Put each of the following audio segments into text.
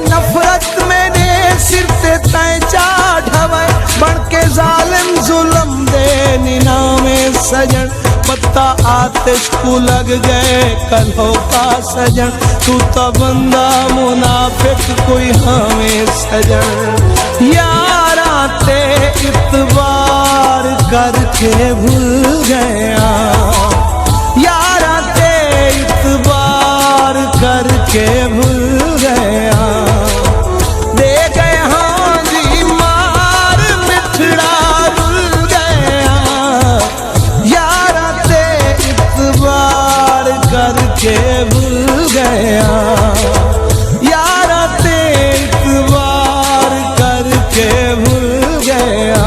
नफरत मेरे सिर ते तय चाढ़वे बन के जालिम जुल्म दे निनामे सजन पत्ता आतिश को लग गए कल्हों का सजन तू तो बंदा मुनाफिक कोई हमें सजन यारा ते इतबार करके भूल गया यारा ते इतबार करके भूल गया दे गए हाँ जी मार मिठड़ा भूल गया यारा ते इतबार करके भूल गया यारा ते इतबार करके भूल गया।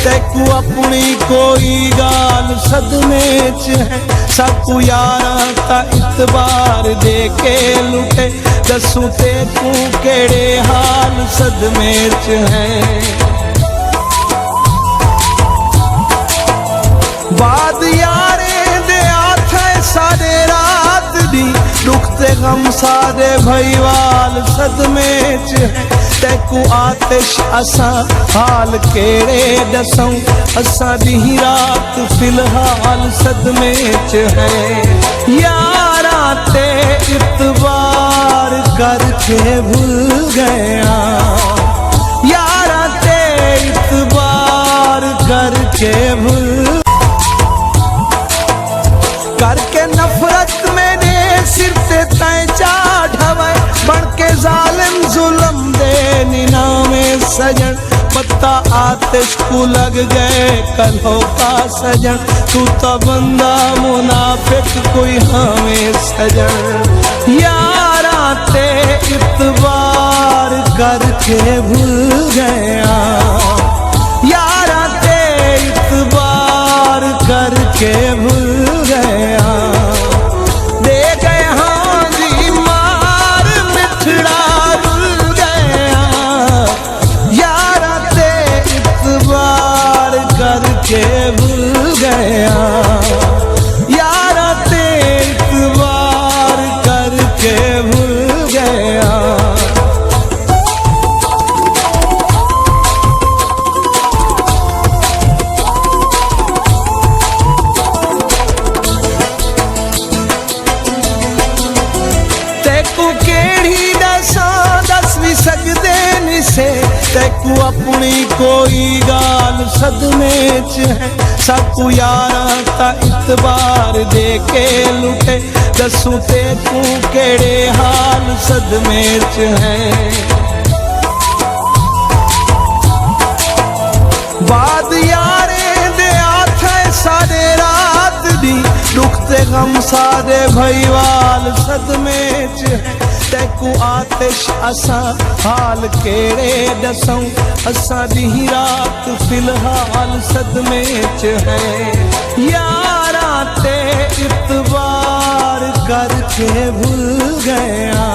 तैकू अपनी कोई गाल सदमे च है सबको यारा ता इतबार दे के लुटे दसू तैकू केड़े हाल सदमे च है बाद यारे दे आथे सारे रात दी दुख ते गम सारे भईवाल सदमे च है तैकू आतिश असा हाल केड़े दसऊं असा दी रात फिलहाल सदमे च है यारा ते इतबार करके भूल गया यारा ते इतबार करके भूल करके नफरत मेरे सिर ते तय चाढ़वे बन के जालिम जुल्म दे निनामे सजन पत्ता आतिश को लग गए कल्हों का सजन तू तो बंदा मुनाफिक कोई हमें सजन यारा ते इतबार करके भूल गया यारा ते इतबार करके भूल गया दे गए हाँ जी मार मिठड़ा भूल गया यारा ते इतबार करके भूल गया यारा ते इतबार करके भूल गया। तैकू अपनी कोई गाल सदमे च है सबको यारा ता इतबार दे के लुटे दसू तैकू केड़े हाल सदमे च है बाद यारे दे आथे सारे रात दी दुख ते गम सारे भईवाल सदमे च है तैकू आतिश असा हाल केड़े दसऊं असा दी रात फिलहाल सदमे च है यारा ते इतबार करके भूल गया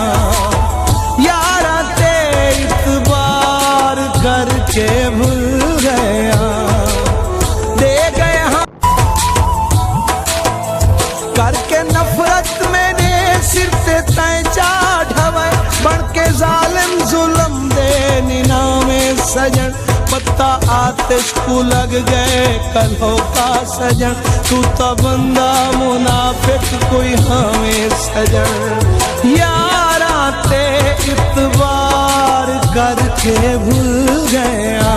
यारा ते इतबार करके भूल गया दे गए हाँ करके नफरत मेरे सिर ते तय चाढ़वे बन के जालिम जुल्म दे निनामे सजन पत्ता आतिश को लग गए कल्हों का सजन तू तो बंदा मुनाफिक कोई हमें सजन यारा ते इतबार करके भूल गया